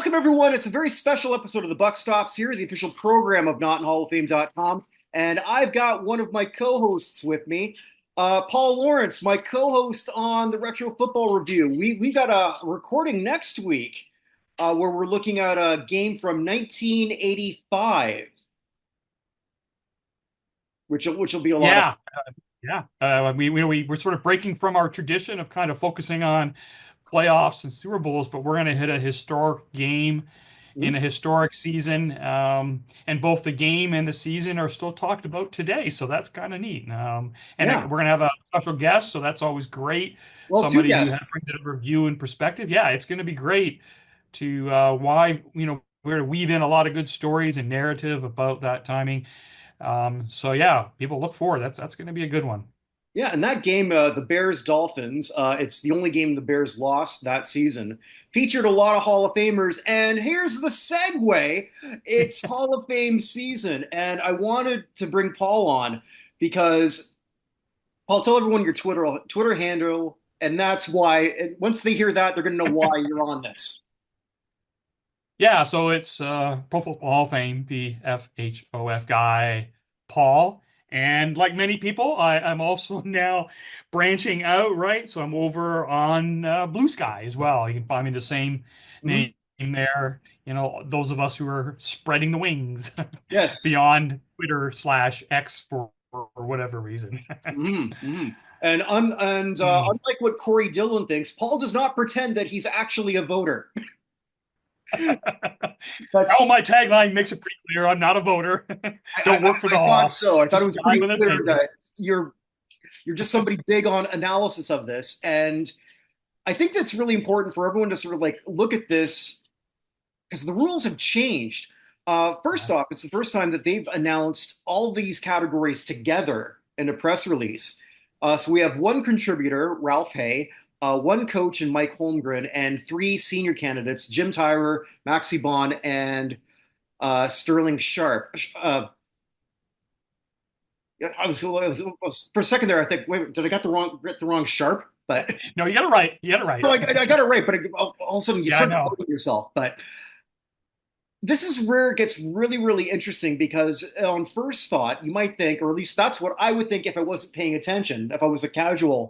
Welcome, everyone. It's a very special episode of The Buck Stops here, the official program of NotInHallOfFame.com. And I've got one of my co hosts with me, Paul Lawrence, my co host on the Retro Football Review. We got a recording next week where we're looking at a game from 1985, which will be a lot of. Yeah, yeah. We're sort of breaking from our tradition of kind of focusing on playoffs and Super Bowls, but we're going to hit a historic game in a historic season. And both the game and the season are still talked about today. So that's kind of neat. And we're Yeah. going to have a special guest. So that's always great. Well, two Somebody who has guests. brings a review and perspective. Yeah, it's going to be great to we're to weave in a lot of good stories and narrative about that timing. So yeah, people look forward. That's going to be a good one. Yeah, and that game, the Bears Dolphins, it's the only game the Bears lost that season, featured a lot of Hall of Famers. And here's the segue, it's Hall of Fame season. And I wanted to bring Paul on because, Paul, tell everyone your Twitter handle. And that's why, once they hear that, they're going to know why you're on this. Yeah, so it's Pro Football Hall of Fame, PFHOF guy, Paul. And like many people, I'm also now branching out, right? So I'm over on Blue Sky as well. You can find me the same Mhm. name there. You know, those of us who are spreading the wings Yes. beyond Twitter slash X for whatever reason. And Mm. unlike what Corey Dillon thinks, Paul does not pretend that he's actually a voter. Oh, That's my tagline makes it pretty clear. I'm not a voter. I, Don't I, work for I the thought hall. so. I thought it Just was guy pretty with a clear ticket. that you're just somebody big on analysis of this, and I think that's really important for everyone to sort of like look at this because the rules have changed. First off, it's the first time that they've announced all these categories together in a press release. So we have one contributor, Ralph Hay, one coach, and Mike Holmgren, and three senior candidates, Jim Tyrer, Maxie Bond, and Sterling Sharp. For a second there. I think, wait, did I get the wrong Sharp? But No, you got it right. You got it no, right. I got it right. But all of a sudden, you Yeah, I start know. doubting yourself. But this is where it gets really, really interesting because on first thought, you might think, or at least that's what I would think if I wasn't paying attention, if I was a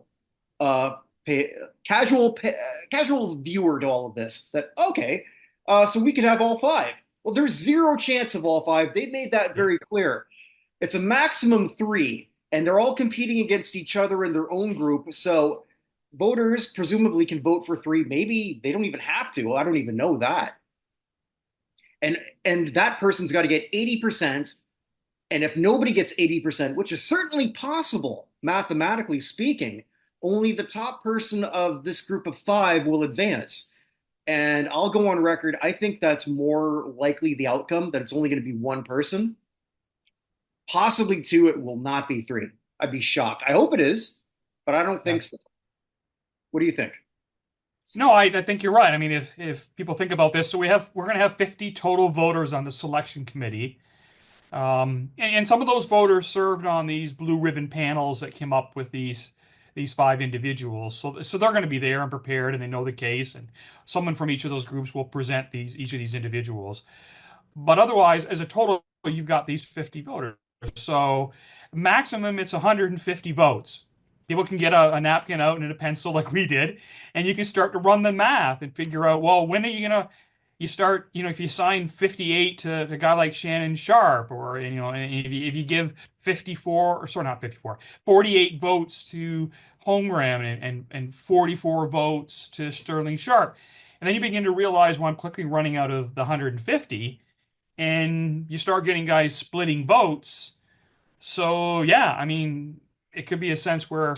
uh, pay, casual viewer to all of this, that okay, so we could have all five. Well, there's zero chance of all five. They made that Yeah. very clear. It's a maximum three, and they're all competing against each other in their own group. So voters presumably can vote for three. Maybe they don't even have to. I don't even know that. And that person's got to get 80%. And if nobody gets 80%, which is certainly possible, mathematically speaking, only the top person of this group of five will advance. And I'll go on record. I think that's more likely the outcome, that it's only going to be one person. Possibly two, it will not be three. I'd be shocked. I hope it is, but I don't Yeah. think so. What do you think? No, I think you're right. I mean, if people think about this, so we're going to have 50 total voters on the selection committee. And some of those voters served on these blue ribbon panels that came up with these five individuals. So they're going to be there and prepared, and they know the case. And someone from each of those groups will present these each of these individuals. But otherwise, as a total, you've got these 50 voters. So maximum, it's 150 votes. People can get a napkin out and a pencil like we did, and you can start to run the math and figure out, well, when are you gonna you start, if you assign 58 to a guy like Shannon Sharp, or if you give 54, or sorry, not 54, 48 votes to Holmgren and 44 votes to Sterling Sharp. And then you begin to realize, well, I'm quickly running out of the 150, and you start getting guys splitting votes. So yeah, I mean, it could be a sense where,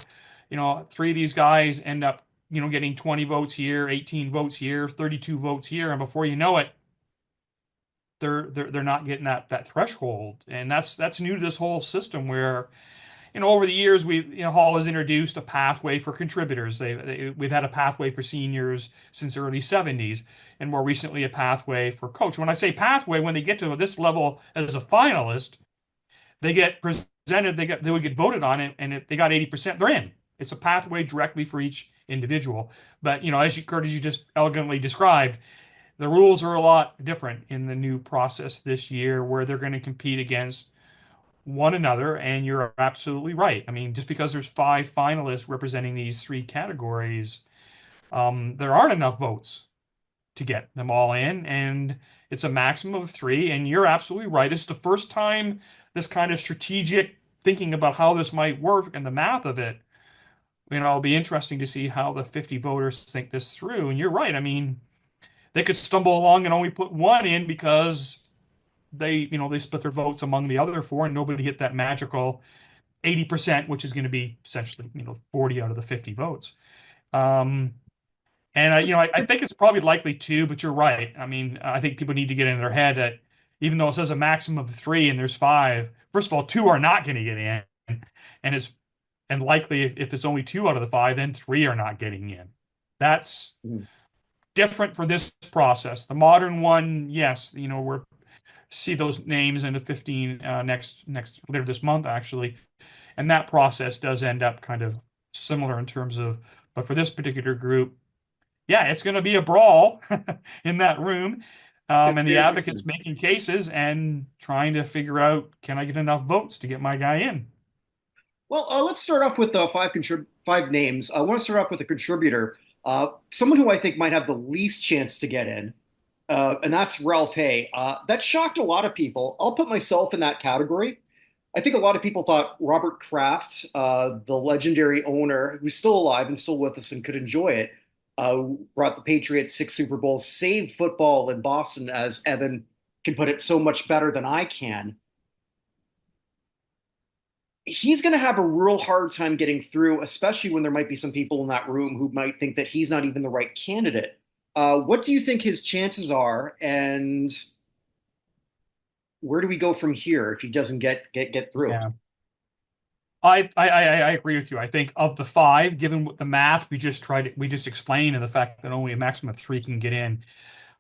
three of these guys end up, getting 20 votes here, 18 votes here, 32 votes here, and before you know it, they're not getting that threshold. And that's new to this whole system where, over the years, Hall has introduced a pathway for contributors. We've had a pathway for seniors since the early 70s, and more recently a pathway for coach. When I say pathway, when they get to this level as a finalist, they get presented, they would get voted on it, and if they got 80%, they're in. It's a pathway directly for each individual. But as you, Kurt, as you just elegantly described, The rules are a lot different in the new process this year where they're going to compete against one another. And you're absolutely right. I mean, just because there's five finalists representing these three categories, there aren't enough votes to get them all in. And it's a maximum of three. And you're absolutely right. It's the first time this kind of strategic thinking about how this might work and the math of it. It'll be interesting to see how the 50 voters think this through. And you're right. I mean, they could stumble along and only put one in because they split their votes among the other four and nobody hit that magical 80%, which is going to be essentially, 40 out of the 50 votes. Um, and I think it's probably likely two, but you're right. I mean, I think people need to get in their head that even though it says a maximum of three and there's five, first of all, two are not going to get in, and it's and likely if it's only two out of the five, then three are not getting in. That's Mhm. different for this process. The modern one, yes, we're see those names in the 15 next later this month actually, and that process does end up kind of similar in terms of, but for this particular group, yeah, it's going to be a brawl in that room, It's and the very advocates interesting. making cases and trying to figure out, can I get enough votes to get my guy in? Well, let's start off with the five names. I want to start off with a contributor, someone who I think might have the least chance to get in, and that's Ralph Hay. That shocked a lot of people. I'll put myself in that category. I think a lot of people thought Robert Kraft, the legendary owner, who's still alive and still with us and could enjoy it, brought the Patriots six Super Bowls, saved football in Boston, as Evan can put it so much better than I can. He's going to have a real hard time getting through, especially when there might be some people in that room who might think that he's not even the right candidate. What do you think his chances are, and where do we go from here if he doesn't get through? Yeah. I agree with you. I think of the five, given what the math we just explained, and the fact that only a maximum of three can get in,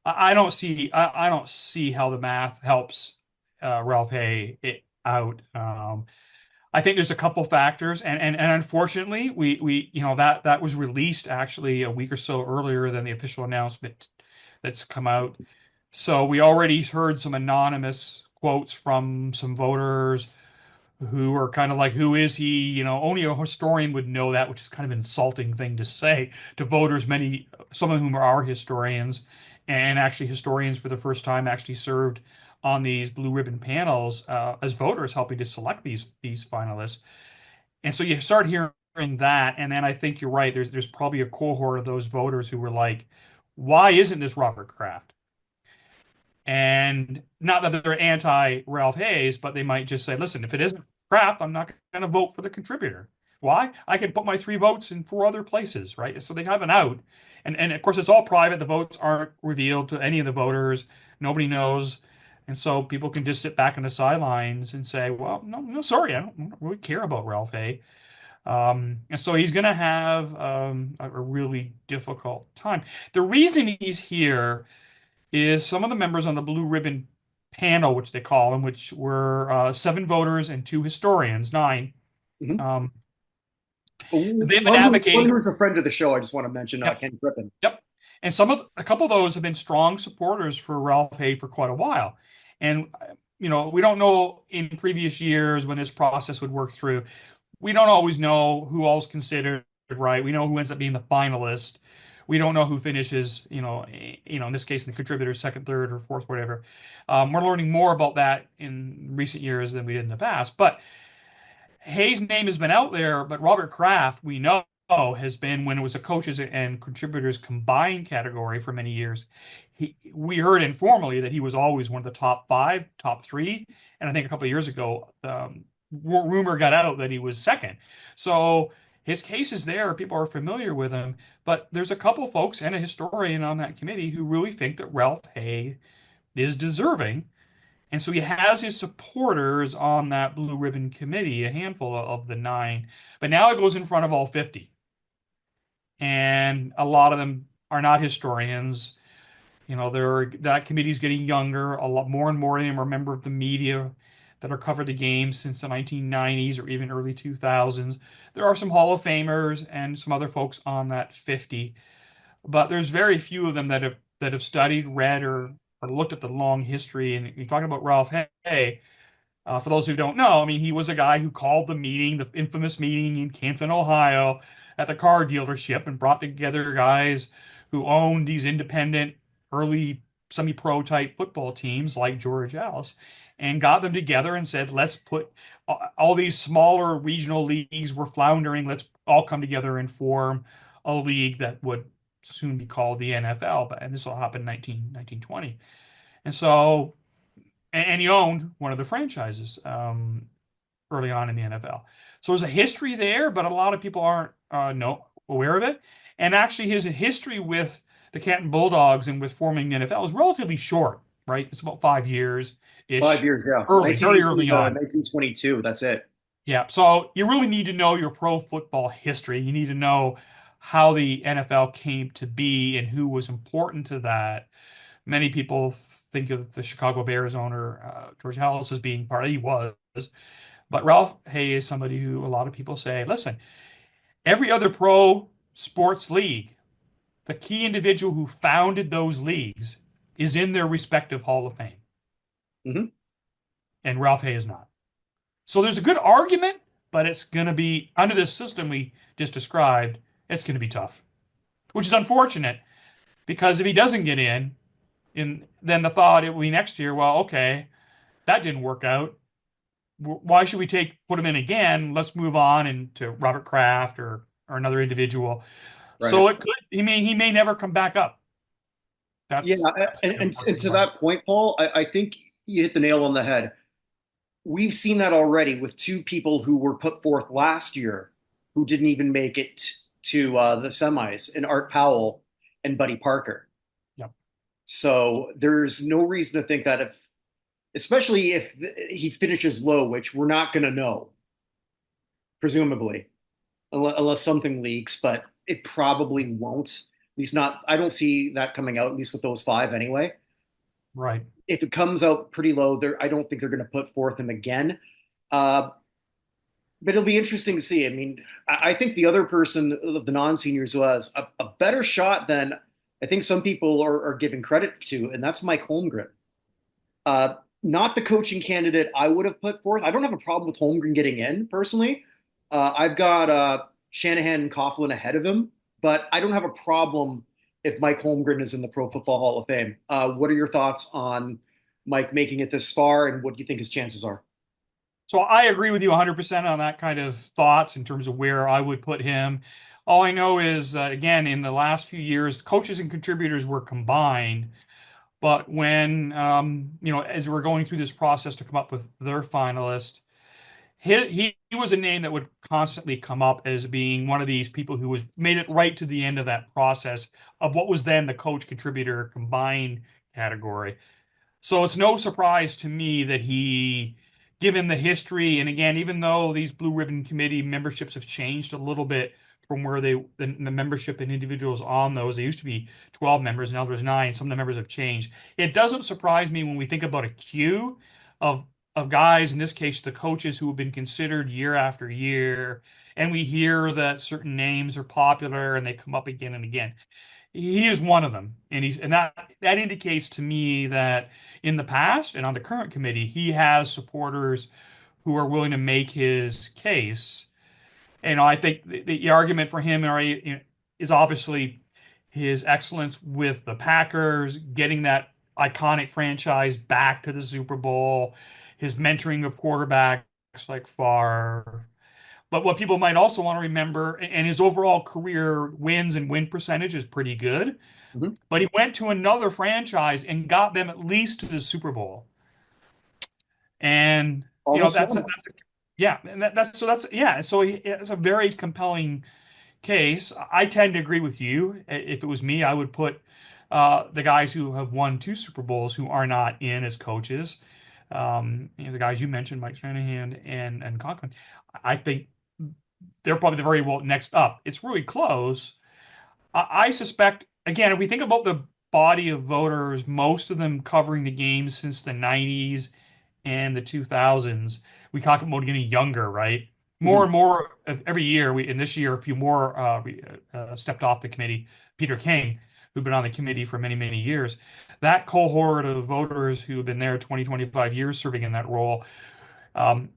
I don't see how the math helps Ralph Hay out. I think there's a couple factors, and unfortunately, we that was released actually a week or so earlier than the official announcement that's come out. So we already heard some anonymous quotes from some voters who are kind of like, who is he? Only a historian would know that, which is kind of an insulting thing to say to voters, some of whom are historians, and actually historians for the first time actually served on these blue ribbon panels as voters, helping to select these finalists. And so you start hearing that, and then I think you're right. There's probably a cohort of those voters who were like, why isn't this Robert Kraft? And not that they're anti Ralph Hayes, but they might just say, listen, if it isn't crap, I'm not going to vote for the contributor. Why? I can put my three votes in four other places, right? So they have an out. And of course, it's all private. The votes aren't revealed to any of the voters. Nobody knows. And so people can just sit back on the sidelines and say, well, no, no, sorry, I don't really care about Ralph Hay. And so he's going to have a really difficult time. The reason he's here is some of the members on the blue ribbon panel, which they call them, which were seven voters and two historians, nine. Mhm. Um, they've been One advocating. who's a friend of the show, I just want to mention Yep, Ken Griffin. yep. And a couple of those have been strong supporters for Ralph Hay for quite a while. And we don't know in previous years when this process would work through. We don't always know who all's considered right. We know who ends up being the finalist. We don't know who finishes, in this case, the contributors second, third, or fourth, whatever. We're learning more about that in recent years than we did in the past. But Hayes' name has been out there, but Robert Kraft, we know, has been when it was a coaches and contributors combined category for many years. We heard informally that he was always one of the top five, top three, and I think a couple of years ago, rumor got out that he was second. So his case is there; people are familiar with him. But there's a couple of folks and a historian on that committee who really think that Ralph Hay is deserving, and so he has his supporters on that blue ribbon committee, a handful of the nine. But now it goes in front of all 50. And a lot of them are not historians. That committee's getting younger. A lot more and more of them are member of the media that are covered the game since the 1990s or even early 2000s. There are some Hall of Famers and some other folks on that 50, but there's very few of them that have that have studied, read, or looked at the long history. And you're talking about Ralph Hay. For those who don't know, I mean, he was a guy who called the meeting, the infamous meeting in Canton, Ohio, at the car dealership and brought together guys who owned these independent, early semi-pro type football teams like George Alice and got them together and said, let's put all these smaller regional leagues were floundering. Let's all come together and form a league that would soon be called the NFL. And this all happened in 1920. And so and he owned one of the franchises early on in the NFL. So there's a history there, but a lot of people aren't no aware of it. And actually, his history with the Canton Bulldogs and with forming the NFL is relatively short, right? It's about 5 years 5 years, ish, yeah. very 1918 early to on. 1922. That's it. Yeah. So you really need to know your pro football history. You need to know how the NFL came to be and who was important to that. Many people think of the Chicago Bears owner, George Halas, as being part of, he was, but Ralph Hay is somebody who a lot of people say, listen, every other pro sports league, the key individual who founded those leagues is in their respective Hall of Fame, Hmm. and Ralph Hay is not. So there's a good argument, but it's going to be under this system we just described, it's going to be tough, which is unfortunate because if he doesn't get in then the thought it will be next year, well, okay, that didn't work out. Why should we put him in again? Let's move on into Robert Kraft or another individual. Right. So it could he may never come back up. Yeah, That's the and unfortunate to part. that point, Paul, I think you hit the nail on the head. We've seen that already with two people who were put forth last year who didn't even make it to the semis, in Art Powell and Buddy Parker. Yep. So there's no reason to think that especially if he finishes low, which we're not going to know, presumably, unless something leaks, but it probably won't. At least not, I don't see that coming out, at least with those five anyway. Right. If it comes out pretty low, I don't think they're going to put forth him again. Uh, but it'll be interesting to see. I mean, I think the other person of the non-seniors who has a better shot than I think some people are giving credit to, and that's Mike Holmgren. Uh, Not the coaching candidate I would have put forth. I don't have a problem with Holmgren getting in personally. I've got Shanahan and Coughlin ahead of him, but I don't have a problem if Mike Holmgren is in the Pro Football Hall of Fame. What are your thoughts on Mike making it this far, and what do you think his chances are? So I agree with you 100% on that kind of thoughts in terms of where I would put him. All I know is, again, in the last few years, coaches and contributors were combined. But when, as we're going through this process to come up with their finalist, he was a name that would constantly come up as being one of these people who was made it right to the end of that process of what was then the coach contributor combined category. So it's no surprise to me that given the history, and again, even though these Blue Ribbon Committee memberships have changed a little bit from where the membership and individuals on those, they used to be 12 members, now there's nine. Some of the members have changed. It doesn't surprise me when we think about a queue of guys, in this case, the coaches who have been considered year after year, and we hear that certain names are popular and they come up again and again. He is one of them, and that indicates to me that in the past and on the current committee, he has supporters who are willing to make his case. And I think the argument for him is obviously his excellence with the Packers, getting that iconic franchise back to the Super Bowl, his mentoring of quarterbacks like Favre. But what people might also want to remember, and his overall career wins and win percentage is pretty good, Mhm. but he went to another franchise and got them at least to the Super Bowl. And Almost that's won. yeah, and that's yeah. So it's a very compelling case. I tend to agree with you. If it was me, I would put the guys who have won two Super Bowls who are not in as coaches. The guys you mentioned, Mike Shanahan and Conklin. I think they're probably the very well next up. It's really close. I suspect, again, if we think about the body of voters, most of them covering the games since the 90s and the 2000s, we talk about getting younger, right? More Mhm. and more every year, and this year, a few more stepped off the committee. Peter King. who've been on the committee for many, many years. That cohort of voters who have been there 20, 25 years serving in that role, um,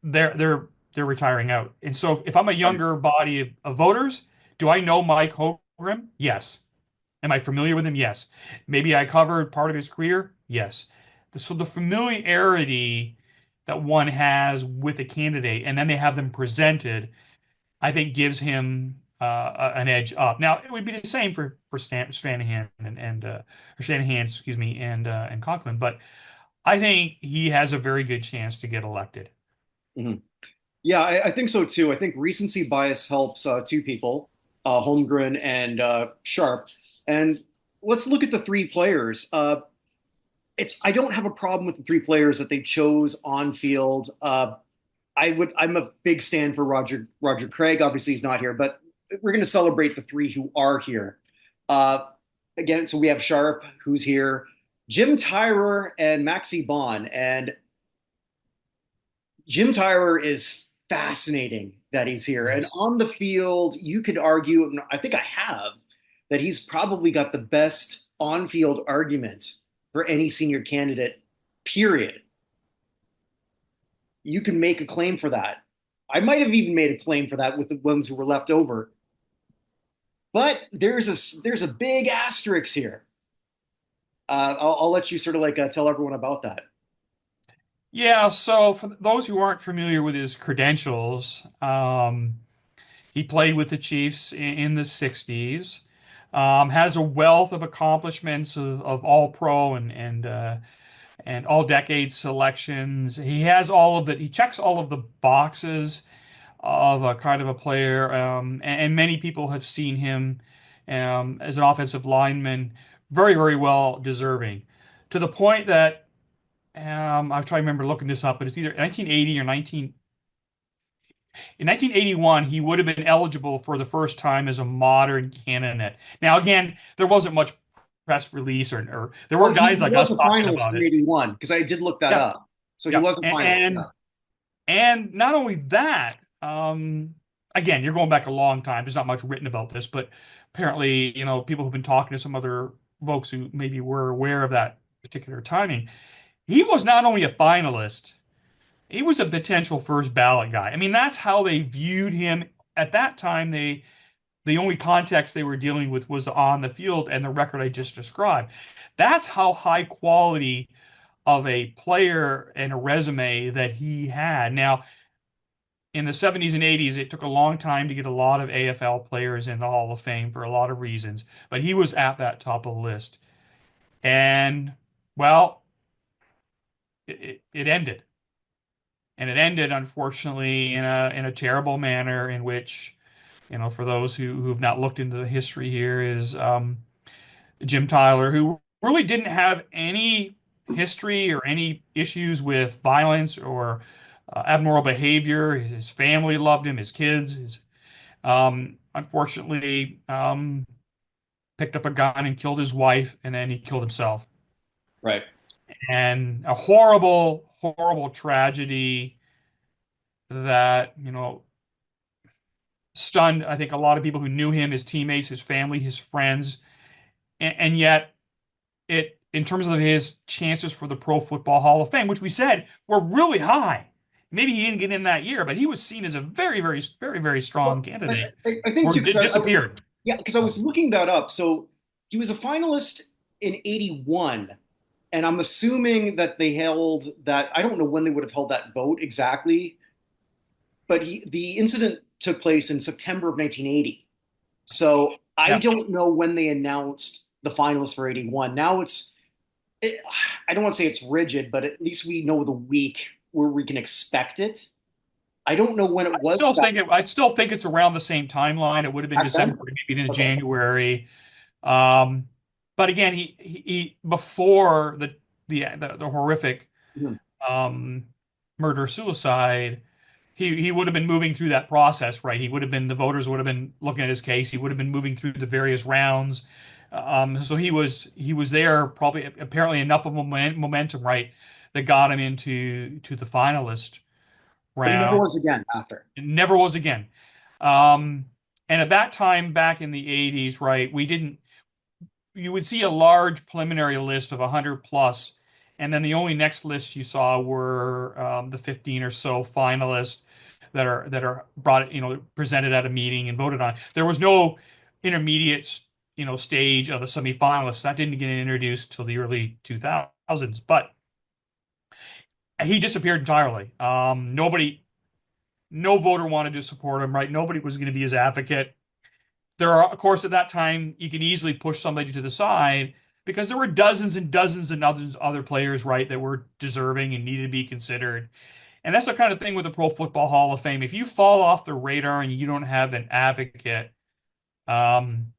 they're they're they're retiring out. And so if I'm a Right. younger body of voters, do I know Mike Holmgren? Yes. Am I familiar with him? Yes. Maybe I covered part of his career? Yes. So the familiarity that one has with a candidate and then they have them presented, I think gives him an edge up. Now it would be the same for Shanahan or Shanahan, excuse me, and Conklin, but I think he has a very good chance to get elected. Mhm. Yeah, I think so too. I think recency bias helps two people, Holmgren and Sharp. And let's look at the three players. I don't have a problem with the three players that they chose on field. I'm a big stand for Roger Craig. Obviously, he's not here, but we're going to celebrate the three who are here. Uh, Again, so we have Sharp, who's here, Jim Tyrer, and Maxi Bond. And Jim Tyrer is fascinating that he's here. And Yes. on the field, you could argue, and I think I have, that he's probably got the best on field argument for any senior candidate, period. You can make a claim for that. I might have even made a claim for that with the ones who were left over. But there's a big asterisk here. I'll let you sort of like tell everyone about that. Yeah, so for those who aren't familiar with his credentials, he played with the Chiefs in the 60s, has a wealth of accomplishments of all pro and all decade selections. He has all of the, he checks all of the boxes of a kind of a player, and many people have seen him as an offensive lineman, very, very well deserving, to the point that I'm trying to remember looking this up, but it's either 1980 or 19 in 1981, he would have been eligible for the first time as a modern candidate. Now, again, there wasn't much press release or there Well, weren't he guys like was us a talking finalist about in it. '81 because I did look that Yeah, up. So he yeah, was a finalist. Yeah. and not only that, again, you're going back a long time. There's not much written about this, but apparently, people who've been talking to some other folks who maybe were aware of that particular timing. He was not only a finalist, he was a potential first ballot guy. I mean, that's how they viewed him at that time. The only context they were dealing with was on the field and the record I just described. That's how high quality of a player and a resume that he had. Now, in the 70s and 80s, it took a long time to get a lot of AFL players in the Hall of Fame for a lot of reasons, but he was at that top of the list. And, well, it ended. And it ended, unfortunately, in a terrible manner in which, for those who've not looked into the history here, is Jim Tyler, who really didn't have any history or any issues with violence or abnormal behavior. His family loved him, his kids. Unfortunately, picked up a gun and killed his wife, and then he killed himself. Right. And a horrible, horrible tragedy that, stunned, I think, a lot of people who knew him, his teammates, his family, his friends. And yet, in terms of his chances for the Pro Football Hall of Fame, which we said were really high. Maybe he didn't get in that year, but he was seen as a very, very, very, very strong Well, candidate. I think Were too, because disappeared. yeah, because I So, was looking that up. So he was a finalist in '81, and I'm assuming that they held that. I don't know when they would have held that vote exactly, but the incident took place in September of 1980. So I yeah. don't know when they announced the finalists for '81. Now it, I don't want to say it's rigid, but at least we know the week where we can expect it. I don't know when it was I still think it's around the same timeline. It would have been back then. December, maybe in Okay. January. Um, but again, he before the horrific Mhm. um, murder suicide, he would have been moving through that process, right? He would have been the voters would have been looking at his case. He would have been moving through the various rounds. So he was there probably apparently enough of momentum, right, that got him into the finalist But he never round. was again after. It never was again. Um, and at that time, back in the 80s, right, we didn't. you would see a large preliminary list of 100 plus, and then the only next list you saw were the 15 or so finalists that are brought, presented at a meeting and voted on. There was no intermediate, stage of the semifinalists that didn't get introduced till the early 2000s, but he disappeared entirely. No voter wanted to support him, right? Nobody was going to be his advocate. There are, of course, at that time, you could easily push somebody to the side because there were dozens and dozens and dozens other players, right, that were deserving and needed to be considered. And that's the kind of thing with the Pro Football Hall of Fame. If you fall off the radar and you don't have an advocate, um,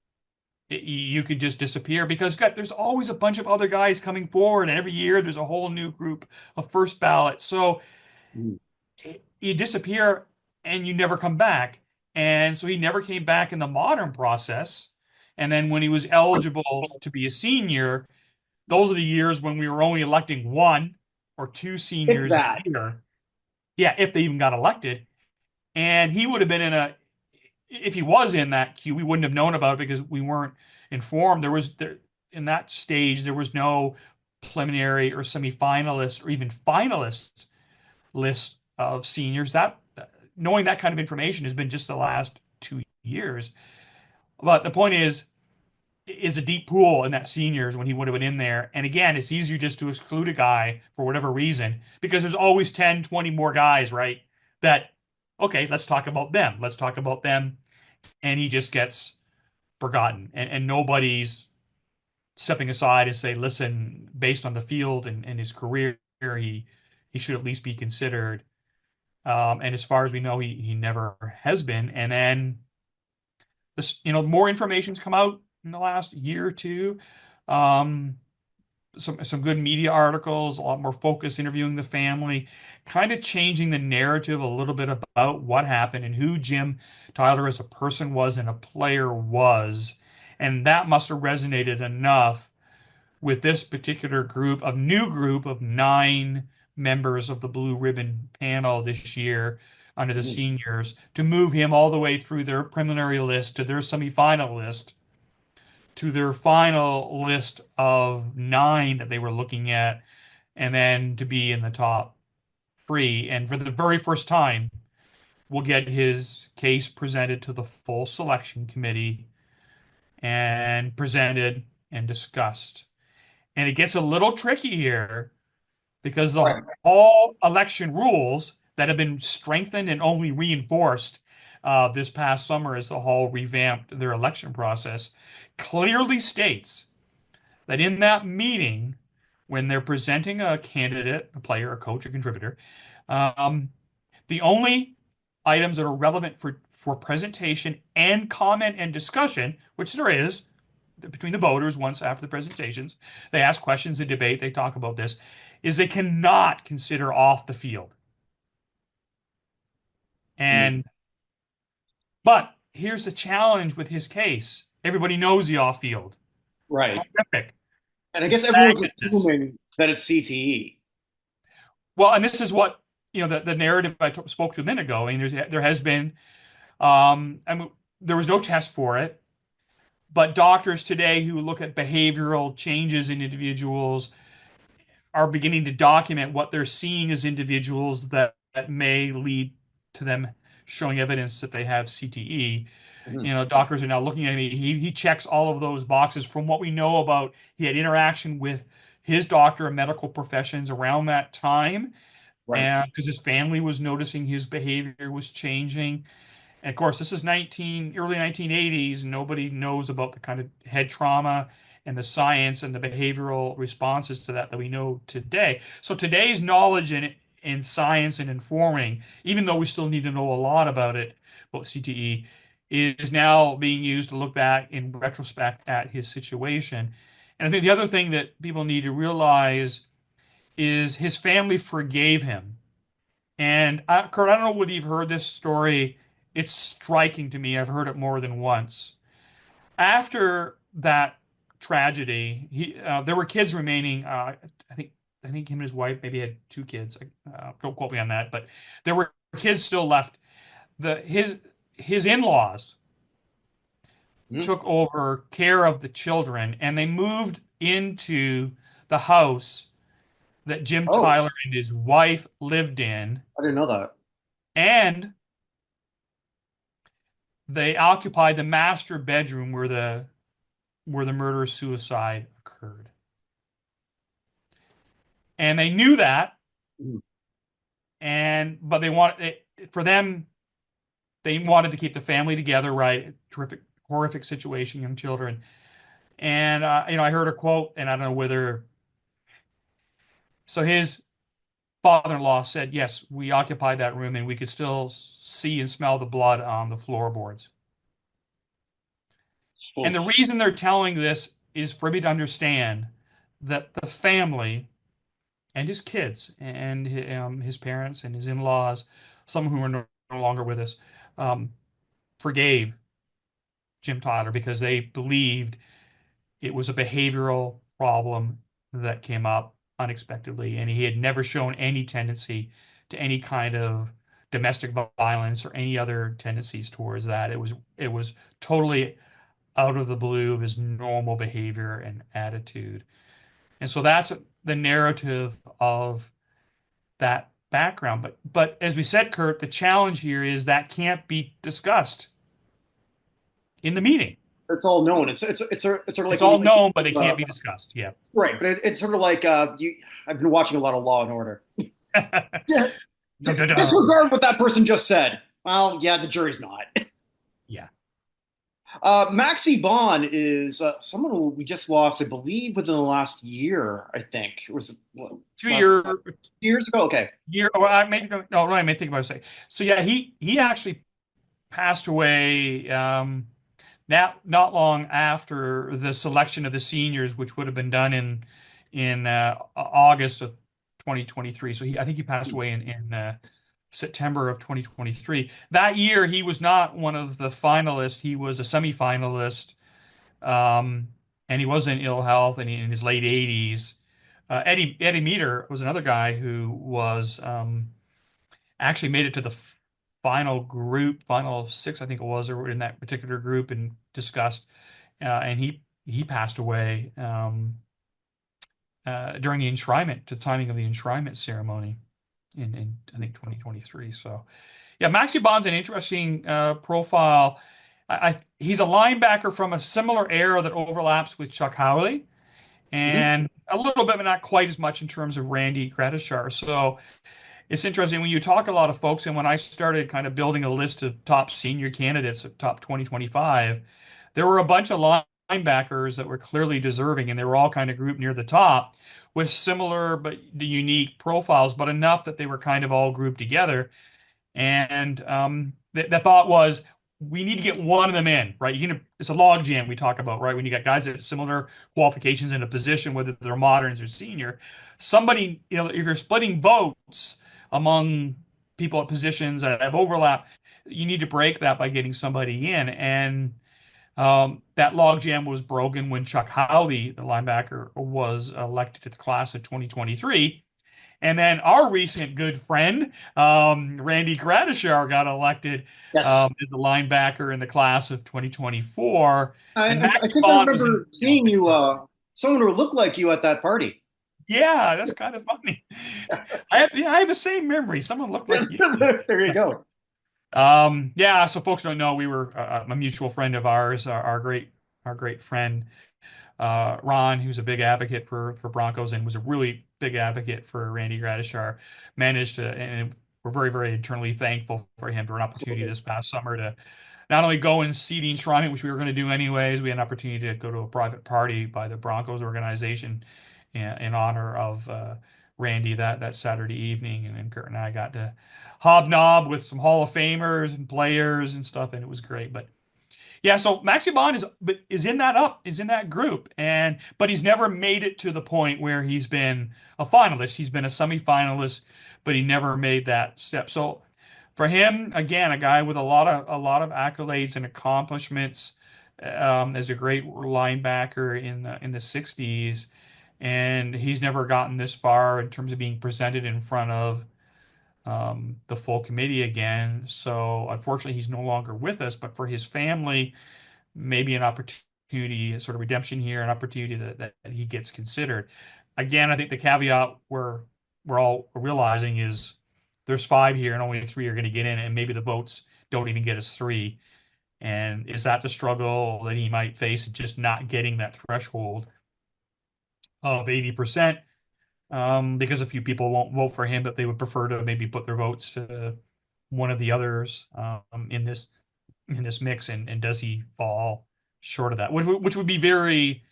you could just disappear because God, there's always a bunch of other guys coming forward, and every year there's a whole new group of first ballot. So Mm. you disappear and you never come back. And so he never came back in the modern process. And then when he was eligible to be a senior, those are the years when we were only electing one or two If seniors a that. year. Yeah, if they even got elected. And he would have been if he was in that queue, we wouldn't have known about it because we weren't informed. In that stage, there was no preliminary or semifinalist or even finalist list of seniors. That knowing that kind of information has been just the last 2 years. But the point is a deep pool in that seniors when he would have been in there. And again, it's easier just to exclude a guy for whatever reason because there's always 10, 20 more guys, right? That, okay, let's talk about them. Let's talk about them. And he just gets forgotten. And nobody's stepping aside and say, listen, based on the field and his career, he should at least be considered. And as far as we know, he never has been. And then this, more information's come out in the last year or two. Um, some good media articles, a lot more focus interviewing the family, kind of changing the narrative a little bit about what happened and who Jim Tyler as a person was and a player was. And that must have resonated enough with this particular new group of 9 members of the Blue Ribbon panel this year under the Mm. seniors to move him all the way through their preliminary list to their semifinal list to their final list of 9 that they were looking at, and then to be in the top 3. And for the very first time, we'll get his case presented to the full selection committee and presented and discussed. And it gets a little tricky here because the Right. all election rules that have been strengthened and only reinforced this past summer as the Hall revamped their election process clearly states that in that meeting, when they're presenting a candidate, a player, a coach, a contributor, um, the only items that are relevant for presentation and comment and discussion, which there is between the voters once after the presentations, they ask questions, they debate, they talk about this, is they cannot consider off the field. Mm. And but here's the challenge with his case. Everybody knows the off field. Right. Horrific. And I It's guess everyone's magnetness. assuming that it's CTE. Well, and this is what the narrative spoke to a minute ago. I mean, there has been I mean, there was no test for it, but doctors today who look at behavioral changes in individuals are beginning to document what they're seeing as individuals that may lead to them showing evidence that they have CTE. Mhm. Doctors are now looking at me. He checks all of those boxes from what we know about. He had interaction with his doctor and medical professions around that time, Right. and because his family was noticing his behavior was changing. And of course, this is early 1980s. Nobody knows about the kind of head trauma and the science and the behavioral responses to that we know today. So today's knowledge in science and informing, even though we still need to know a lot about CTE, is now being used to look back in retrospect at his situation. And I think the other thing that people need to realize is his family forgave him. And Kurt, I don't know whether you've heard this story. It's striking to me. I've heard it more than once. After that tragedy, there were kids remaining. I think I think him and his wife maybe had 2 kids. Don't quote me on that, but there were kids still left. The his in-laws Mhm. took over care of the children, and they moved into the house that Jim Oh, Tyler and his wife lived in, I didn't know that. and they occupied the master bedroom where the murder suicide occurred. And they knew that, Mhm. and but they wanted for them they wanted to keep the family together, right? Terrific, horrific situation, young children. And I heard a quote, and I don't know whether so his father-in-law said, yes, we occupied that room and we could still see and smell the blood on the floorboards. And Oh, the reason they're telling this is for me to understand that the family and his kids and his parents and his in-laws, some who are no longer with us, um, forgave Jim Tyler because they believed it was a behavioral problem that came up unexpectedly, and he had never shown any tendency to any kind of domestic violence or any other tendencies towards that. It was totally out of the blue of his normal behavior and attitude. And so that's the narrative of that background. But as we said, Kurt, the challenge here is that can't be discussed in the meeting. it's all known. It's sort of like It's when all you known, but it can't be discussed. Yeah. right, but it's sort of like you. I've been watching a lot of Law and Order. Yeah, Dun, dun, dun. disregard what that person just said. Well, yeah, the jury's not. Yeah. Maxie Bond is someone who we just lost, I believe, within the last year. I think it was Two last year 2 years ago. Okay. year. Oh, I may no, I may think about to say. So yeah, he actually passed away not long after the selection of the seniors, which would have been done in August of 2023. So I think he passed away in September of 2023. That year, he was not one of the finalists. He was a semifinalist, um, and he was in ill health and in his late 80s. Eddie Meter was another guy who was actually made it to the final group, final six, I think it was, or in that particular group, and discussed. And he passed away during the enshrinement, to the timing of the enshrinement ceremony in I think 2023. So yeah, Maxi Bond's an interesting profile. He's a linebacker from a similar era that overlaps with Chuck Howley, Mhm. and a little bit, but not quite as much in terms of Randy Gradishar. So it's interesting when you talk to a lot of folks, and when I started kind of building a list of top senior candidates of top 2025, there were a bunch of linebackers that were clearly deserving, and they were all kind of grouped near the top with similar but unique profiles, but enough that they were kind of all grouped together. And the thought was, we need to get one of them in, right? It's a log jam we talk about, right? When you got guys that have similar qualifications in a position, whether they're moderns or senior, somebody, if you're splitting votes among people at positions that have overlap, you need to break that by getting somebody in. And that log jam was broken when Chuck Howley, the linebacker, was elected to the class of 2023. And then our recent good friend, Randy Gradishar, got elected Yes. as the linebacker in the class of 2024. I, And I I Maxie think I Bond was remember seeing you, someone who looked like you at that party. yeah, that's kind of funny. I have the same memory. Someone looked like you. There you go. Yeah, so folks don't know, we were a mutual friend of ours, our great friend Ron, who's a big advocate for Broncos and was a really big advocate for Randy Gradishar, managed to, and we're very, very eternally thankful for him for an opportunity Absolutely. this past summer to not only go and see the enshrinement, which we were going to do anyways, we had an opportunity to go to a private party by the Broncos organization in honor of Randy that Saturday evening, and then Kurt and I got to hobnob with some Hall of Famers and players and stuff, and it was great. But yeah, so Maxi Bond is in that group, and but he's never made it to the point where he's been a finalist. He's been a semifinalist, but he never made that step. So for him, again, a guy with a lot of accolades and accomplishments, as a great linebacker in the 60s, and he's never gotten this far in terms of being presented in front of the full committee again. So unfortunately, he's no longer with us. But for his family, maybe an opportunity, a sort of redemption here, an opportunity that he gets considered. Again, I think the caveat we're all realizing is there's five here and only three are going to get in, and maybe the votes don't even get us three. And is that the struggle that he might face, just not getting that threshold of 80%? Because a few people won't vote for him, but they would prefer to maybe put their votes to one of the others in this mix, and does he fall short of that? Which would be very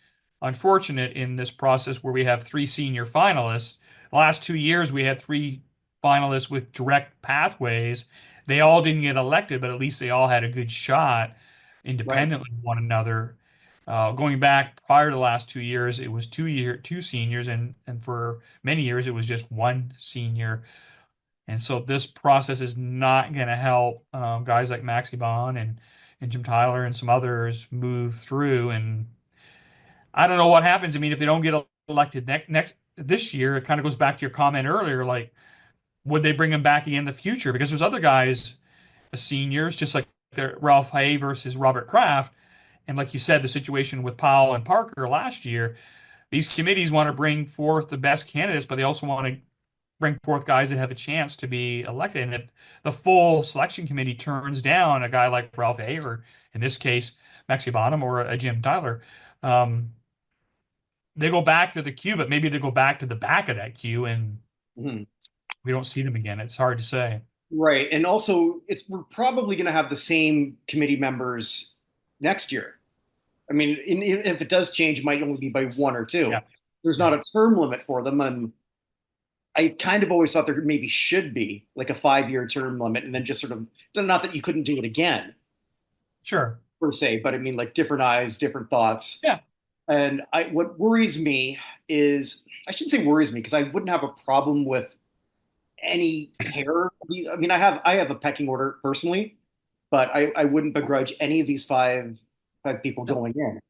unfortunate in this process where we have three senior finalists. The last 2 years, we had three finalists with direct pathways. They all didn't get elected, but at least they all had a good shot Right. independently of one another. Going back prior to the last 2 years, it was two seniors, and for many years it was just one senior. And so this process is not going to help guys like Maxi Bond and Jim Tyler and some others move through. And I don't know what happens. I mean, if they don't get elected next this year, it kind of goes back to your comment earlier. Like, would they bring him back again in the future? Because there's other guys, seniors, just like Ralph Hay versus Robert Kraft. And like you said, the situation with Powell and Parker last year, these committees want to bring forth the best candidates, but they also want to bring forth guys that have a chance to be elected. And if the full selection committee turns down a guy like Ralph A, or in this case, Maxi Bonham or a Jim Tyler, um, they go back to the queue, but maybe they go back to the back of that queue and Mhm. we don't see them again. It's hard to say. Right. And also, we're probably going to have the same committee members next year. I mean, if it does change, it might only be by one or two. Yeah. There's not Yeah. a term limit for them. And I kind of always thought there maybe should be like a 5 year term limit, and then just sort of, not that you couldn't do it again Sure. per se, but I mean, like different eyes, different thoughts. Yeah. And what worries me is, I shouldn't say worries me because I wouldn't have a problem with any pair. I mean, I have a pecking order personally, but I wouldn't begrudge any of these five people Yep. going in.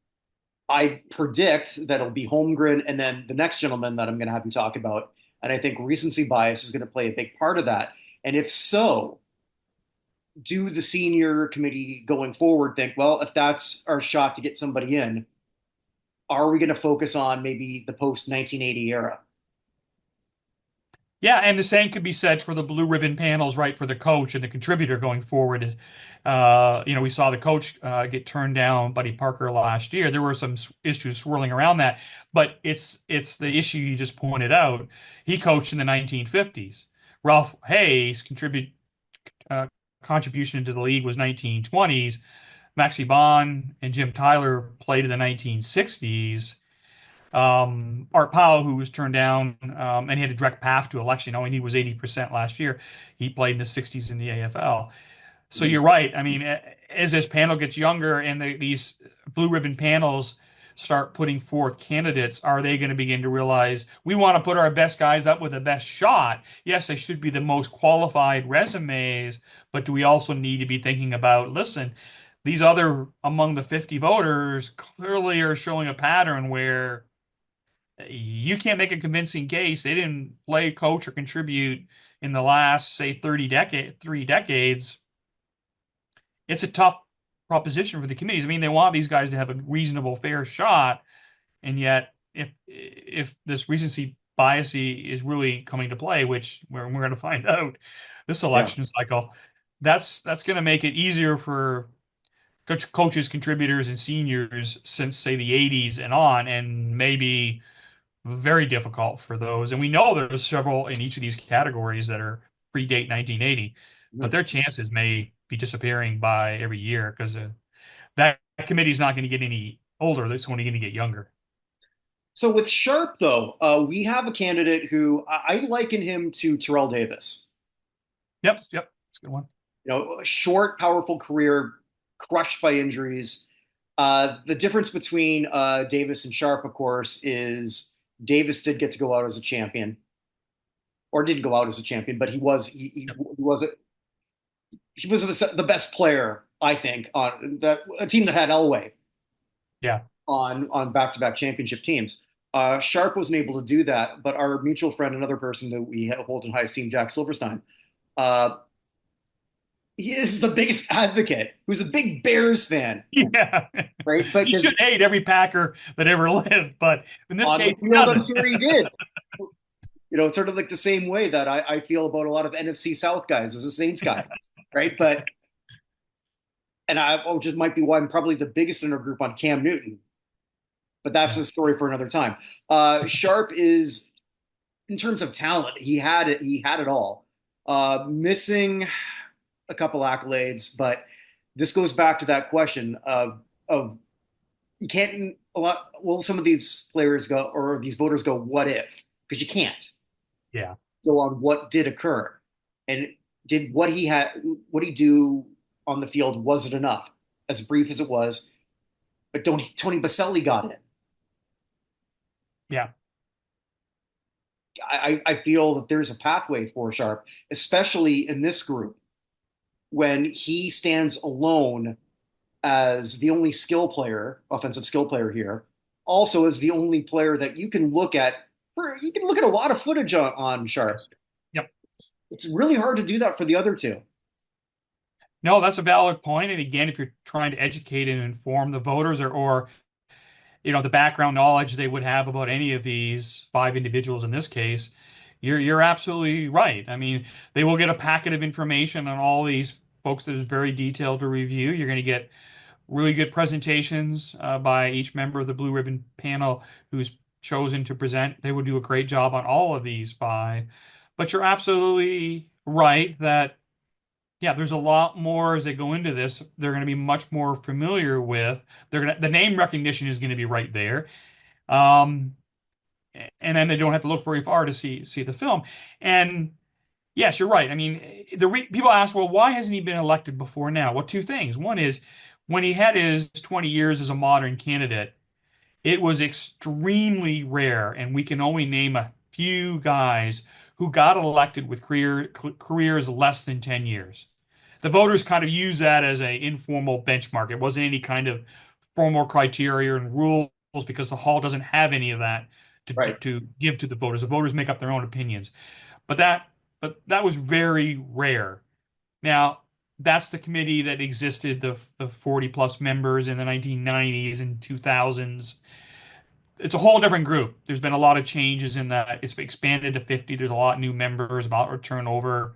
I predict that it'll be Holmgren and then the next gentleman that I'm going to have you talk about. And I think recency bias is going to play a big part of that. And if so, do the senior committee going forward think, well, if that's our shot to get somebody in, are we going to focus on maybe the post 1980 era? Yeah, and the same could be said for the blue ribbon panels, right? For the coach and the contributor going forward. Is we saw the coach get turned down, Buddy Parker, last year. There were some issues swirling around that, but it's the issue you just pointed out. He coached in the 1950s. Ralph Hayes uh, contribution to the league was 1920s. Maxie Bond and Jim Tyler played in the 1960s. Art Powell, who was turned down, and he had a direct path to election, and he was 80% last year. He played in the 60s in the AFL. So Mhm. you're right. I mean, as this panel gets younger and these blue ribbon panels start putting forth candidates, are they going to begin to realize we want to put our best guys up with the best shot? Yes, they should be the most qualified resumes, but do we also need to be thinking about, listen, these other among the 50 voters clearly are showing a pattern where you can't make a convincing case they didn't play, coach, or contribute in the last, say, 3 decades. It's a tough proposition for the committees. I mean, they want these guys to have a reasonable, fair shot, and yet if this recency bias is really coming to play, which we're going to find out this Yeah. election cycle, that's going to make it easier for coaches, contributors, and seniors since, say, the 80s and on, and maybe very difficult for those. And we know there's several in each of these categories that are predate 1980, but Mhm. their chances may be disappearing by every year because that committee is not going to get any older. It's only going to get younger. So with Sharp, though, we have a candidate who I liken him to Terrell Davis. Yep, yep, it's a good one. A short, powerful career, crushed by injuries. The difference between Davis and Sharp, of course, is Davis did get to go out as a champion, or didn't go out as a champion, but Yep. he was the best player, I think, on a team that had Elway Yeah. on back to back championship teams. Sharp wasn't able to do that, but our mutual friend, another person that we hold in high esteem, Jack Silverstein, uh, he is the biggest advocate. Who's a big Bears fan, Yeah. right? He should Because hate every Packer that ever lived, but in this on the case, he field, I'm doesn't. sure he did. It's sort of like the same way that I feel about a lot of NFC South guys as a Saints guy, right? But and just might be why I'm probably the biggest in our group on Cam Newton, but that's Yeah. a story for another time. Sharp is, in terms of talent, he had it. He had it all. Missing a couple accolades, but this goes back to that question of you can't a lot. Well, some of these players go or these voters go, what if? Because you can't Yeah. go on what did occur, and did what he do on the field, was it enough? As brief as it was, but Tony Baselli got it. Yeah. I feel that there's a pathway for Sharp, especially in this group when he stands alone as the only offensive skill player here, also as the only player that you can look at. You can look at a lot of footage on Sharp. Yes. Yep. It's really hard to do that for the other two. No, that's a valid point. And again, if you're trying to educate and inform the voters or the background knowledge they would have about any of these five individuals in this case, you're absolutely right. I mean, they will get a packet of information on all these folks that is very detailed to review. You're going to get really good presentations by each member of the Blue Ribbon panel who's chosen to present. They would do a great job on all of these five. But you're absolutely right that yeah, there's a lot more as they go into this. They're going to be much more familiar with. The name recognition is going to be right there. Um, and then they don't have to look very far to see the film. And yes, you're right. I mean, people ask, well, why hasn't he been elected before now? Well, two things. One is when he had his 20 years as a modern candidate, it was extremely rare, and we can only name a few guys who got elected with careers less than 10 years. The voters kind of use that as an informal benchmark. It wasn't any kind of formal criteria and rules because the hall doesn't have any of that Right. to give to the voters. The voters make up their own opinions. But that was very rare. Now, that's the committee that existed, the 40 plus members in the 1990s and 2000s. It's a whole different group. There's been a lot of changes in that. It's expanded to 50. There's a lot of new members, about turnover,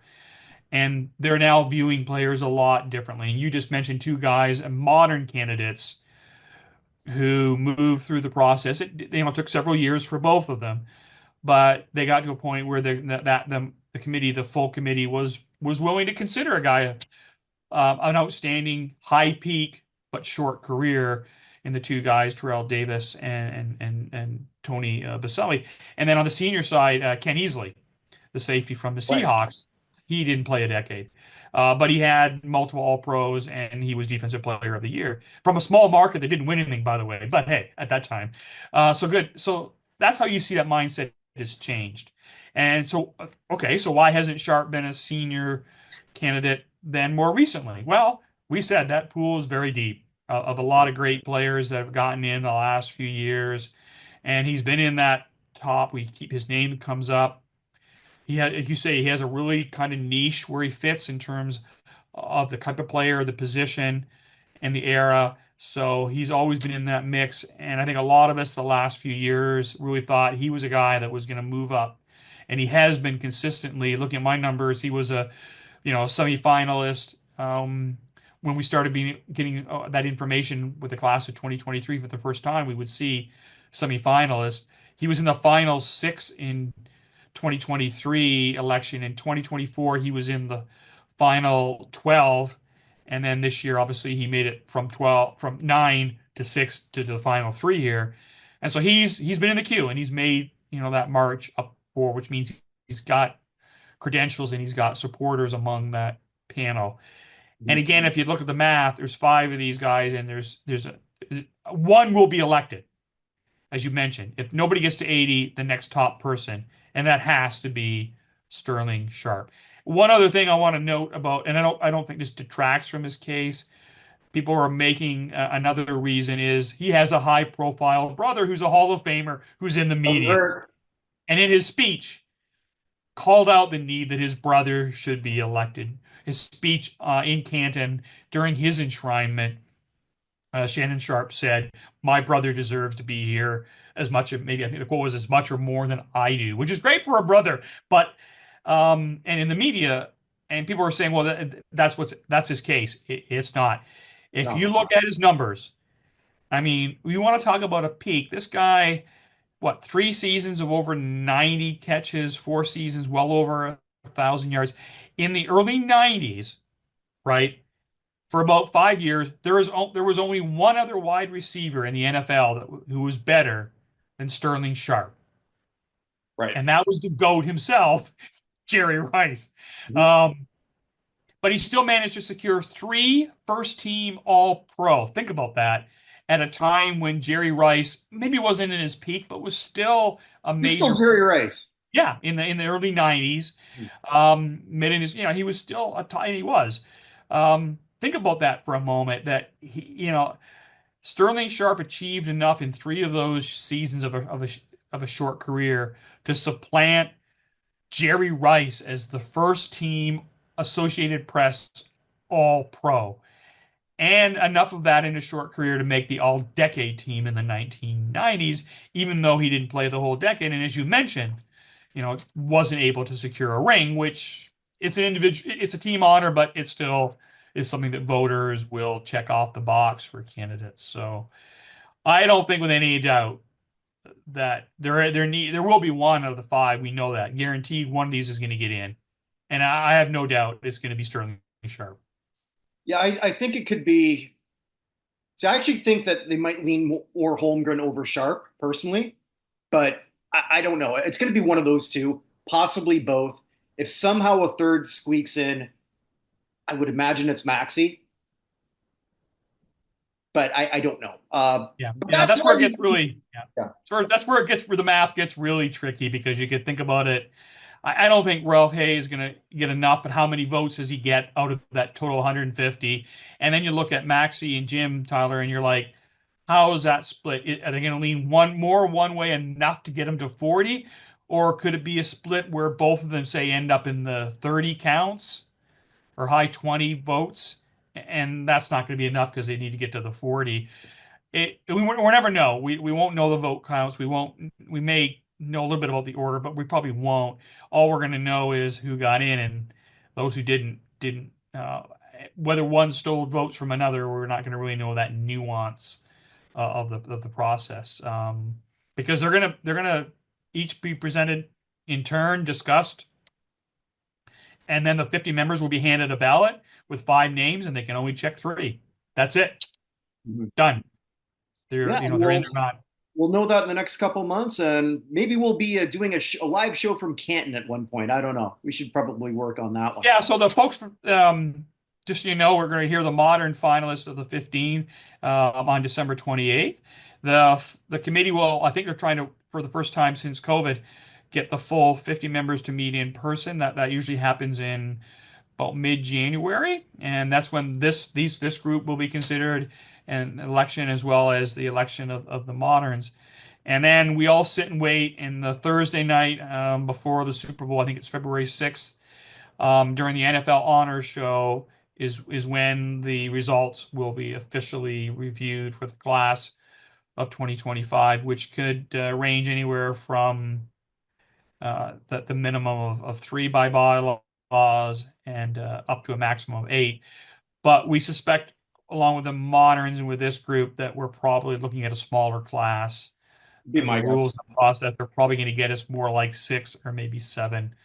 and they're now viewing players a lot differently. And you just mentioned two guys, modern candidates who moved through the process. It took several years for both of them, but they got to a point where the committee, the full committee, was willing to consider a guy an outstanding high peak but short career in the two guys, Terrell Davis and Tony Baselli. And then on the senior side, Ken Easley, the safety from the Right. Seahawks. He didn't play a decade, but he had multiple All Pros and he was Defensive Player of the Year from a small market that didn't win anything, by the way. But hey, at that time, so good. So that's how you see that mindset has changed. And so, okay, so why hasn't Sharp been a senior candidate then more recently? Well, we said that pool is very deep of a lot of great players that have gotten in the last few years, and he's been in that top. We keep his name comes up. As you say, he has a really kind of niche where he fits in terms of the type of player, the position, and the era. So he's always been in that mix. And I think a lot of us the last few years really thought he was a guy that was going to move up. And he has been consistently. Looking at my numbers, he was a semi-finalist when we started getting that information with the class of 2023 for the first time. We would see semi-finalists. He was in the final six in 2023 election. In 2024, he was in the final 12. And then this year, obviously, he made it from 9 to 6 to the final 3 here. And so he's been in the queue and he's made, that march up for, which means he's got credentials and he's got supporters among that panel. And Mhm. again, if you look at the math, there's five of these guys and there's one will be elected, as you mentioned. If nobody gets to 80, the next top person, and that has to be Sterling Sharp. One other thing I want to note about, and I don't think this detracts from his case. People are making another reason is he has a high profile brother who's a Hall of Famer who's in the Doesn't media. hurt. And in his speech, called out the need that his brother should be elected. His speech in Canton during his enshrinement Shannon Sharp said, "My brother deserves to be here as much of maybe I think the quote was as much or more than I do," which is great for a brother. But and in the media, and people are saying, "Well, that's his case." It's not. If No. you look at his numbers, I mean, we want to talk about a peak. This guy, what, 3 seasons of over 90 catches, 4 seasons well over 1,000 yards in the early 90s, right? For about 5 years, there was only one other wide receiver in the NFL who was better than Sterling Sharp, Right. and that was the GOAT himself, Jerry Rice. Mhm. Um, but he still managed to secure three first-team All-Pro. Think about that. At a time when Jerry Rice maybe wasn't in his peak, but was still a He's still major, Jerry Rice. yeah, in the early 90s. Mid in his, he was still a tiny he was. Think about that for a moment. That Sterling Sharp achieved enough in three of those seasons of a short career to supplant Jerry Rice as the first team Associated Press All Pro, and enough of that in a short career to make the All Decade team in the 1990s, even though he didn't play the whole decade. And as you mentioned, wasn't able to secure a ring, which it's a team honor, but it still is something that voters will check off the box for candidates. So I don't think with any doubt that there will be one out of the five. We know that guaranteed one of these is going to get in, and I have no doubt it's going to be Sterling Sharp. Yeah, I think it could be. So I actually think that they might lean more Holmgren over Sharp personally, but I don't know. It's going to be one of those two, possibly both. If somehow a third squeaks in, I would imagine it's Maxi, but I don't know. Yeah, But that's that's where why it we, gets really, yeah. yeah. Where the math gets really tricky because you could think about it. I don't think Ralph Hay is going to get enough, but how many votes does he get out of that total 150? And then you look at Maxie and Jim Tyler, and you're like, how is that split? Are they going to lean one way enough to get them to 40? Or could it be a split where both of them say end up in the 30 counts or high 20 votes? And that's not going to be enough because they need to get to the 40. We'll never know. We won't know the vote counts. We may know a little bit about the order, but we probably won't. All we're going to know is who got in, and those who didn't. Whether one stole votes from another, we're not going to really know that nuance of the process, because they're gonna each be presented in turn, discussed, and then the 50 members will be handed a ballot with five names, and they can only check three. That's it. Mhm. Done. Yeah, and They're in, they're not. we'll know that in the next couple months, and maybe we'll be doing a live show from Canton at one point. I don't know. We should probably work on that one. Yeah, so the folks, just so you know, we're going to hear the modern finalists of the 15 on December 28th. The committee will, I think they're trying to, for the first time since COVID, get the full 50 members to meet in person. That usually happens in about mid-January, and that's when this group will be considered an election as well as the election of the moderns. And then we all sit and wait. And the Thursday night before the Super Bowl, I think it's February 6th, during the NFL Honors Show is when the results will be officially reviewed for the class of 2025, which could range anywhere from the minimum of three by bylaws and up to a maximum of eight. But we suspect, along with the moderns and with this group, that we're probably looking at a smaller class. Be The my rules guess. and process are probably going to get us more like six or maybe seven.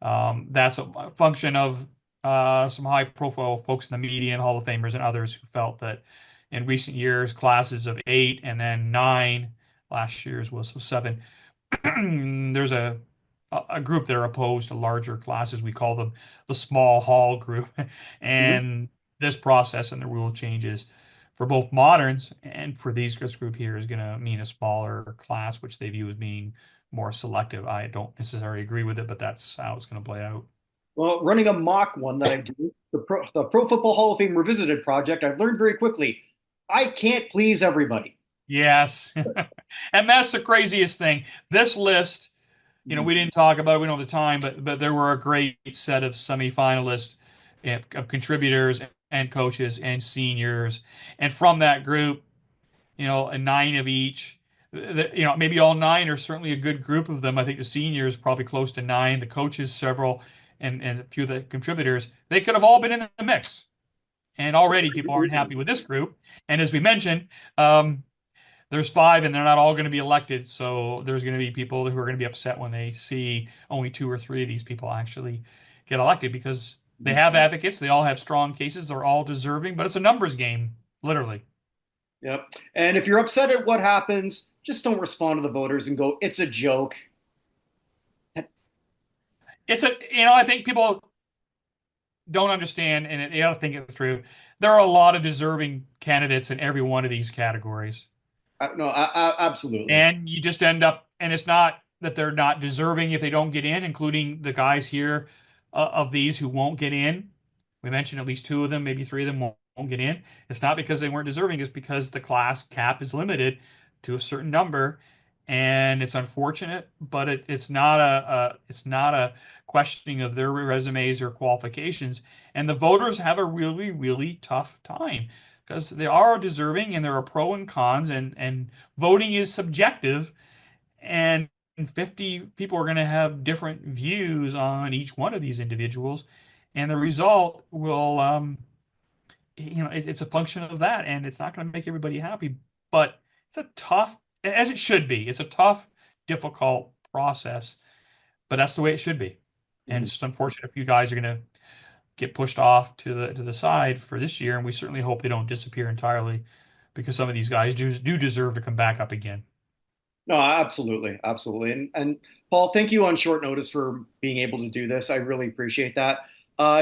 That's a function of some high-profile folks in the media and Hall of Famers and others who felt that in recent years, classes of eight and then nine, last year's was seven. There's a group that are opposed to larger classes. We call them the small hall group. Mhm. And this process and the rule changes for both moderns and for this group here is going to mean a smaller class, which they view as being more selective. I don't necessarily agree with it, but that's how it's going to play out. Well, running a mock one that I do, the Pro Football Hall of Fame Revisited project, I've learned very quickly I can't please everybody. Yes. And that's the craziest thing. This list, Mhm. we didn't talk about it, we don't have the time, but there were a great set of semifinalists of contributors, and coaches and seniors. And from that group, a nine of each. Maybe all nine are certainly a good group of them. I think the seniors probably close to nine, the coaches several, and a few of the contributors. They could have all been in the mix. And already people aren't happy with this group. And as we mentioned, um, there's five and they're not all going to be elected. So there's going to be people who are going to be upset when they see only two or three of these people actually get elected because they have advocates. They all have strong cases. They're all deserving, but it's a numbers game, literally. Yep. And if you're upset at what happens, just don't respond to the voters and go, it's a joke. I think people don't understand and they don't think it through. There are a lot of deserving candidates in every one of these categories. No, absolutely. And you just end up, and it's not that they're not deserving if they don't get in, including the guys here of these who won't get in. We mentioned at least two of them, maybe three of them won't get in. It's not because they weren't deserving, it's because the class cap is limited to a certain number. And it's unfortunate, but it's not a questioning of their resumes or qualifications. And the voters have a really, really tough time because they are deserving and there are pro and cons and voting is subjective and 50 people are going to have different views on each one of these individuals and the result will it's a function of that and it's not going to make everybody happy, but it's a tough, as it should be, it's a tough, difficult process, but that's the way it should be. And Mhm. it's just unfortunate if you guys are going to get pushed off to the side for this year, and we certainly hope they don't disappear entirely because some of these guys do deserve to come back up again. No, absolutely, absolutely. And Paul, thank you on short notice for being able to do this. I really appreciate that.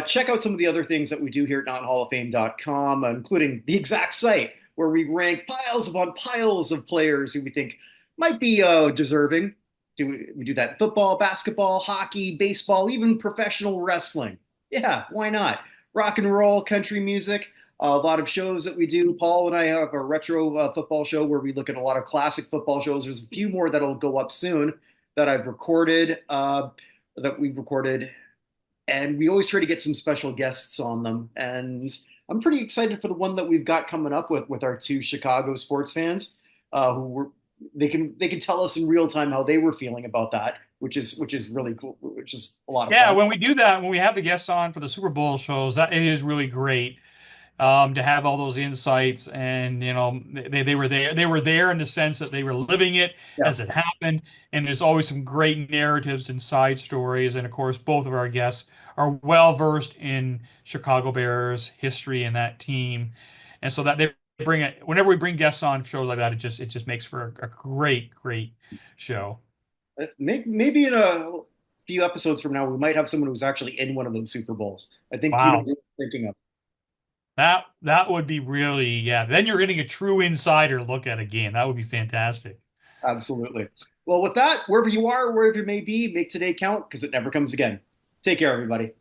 Check out some of the other things that we do here at NotHallOfFame.com, including the exact site where we rank piles upon piles of players who we think might be deserving. We do that in football, basketball, hockey, baseball, even professional wrestling. Yeah, why not? Rock and roll, country music. A lot of shows that we do. Paul and I have a retro football show where we look at a lot of classic football shows. There's a few more that'll go up soon that I've recorded, that we've recorded, and we always try to get some special guests on them. And I'm pretty excited for the one that we've got coming up with our two Chicago sports fans, who were they can tell us in real time how they were feeling about that, which is really cool, which is a lot of Yeah, fun. when we do that, when we have the guests on for the Super Bowl shows, that it is really great to have all those insights. And they were there in the sense that they were living it Yeah. as it happened. And there's always some great narratives and side stories. And of course, both of our guests are well versed in Chicago Bears history and that team. And so that they bring it whenever we bring guests on shows like that, it just makes for a great, great show. Maybe in a few episodes from now, we might have someone who's actually in one of those Super Bowls. I think you know Wow. what I'm thinking of. That would be really, yeah. Then you're getting a true insider look at a game. That would be fantastic. Absolutely. Well, with that, wherever you are, wherever you may be, make today count because it never comes again. Take care, everybody.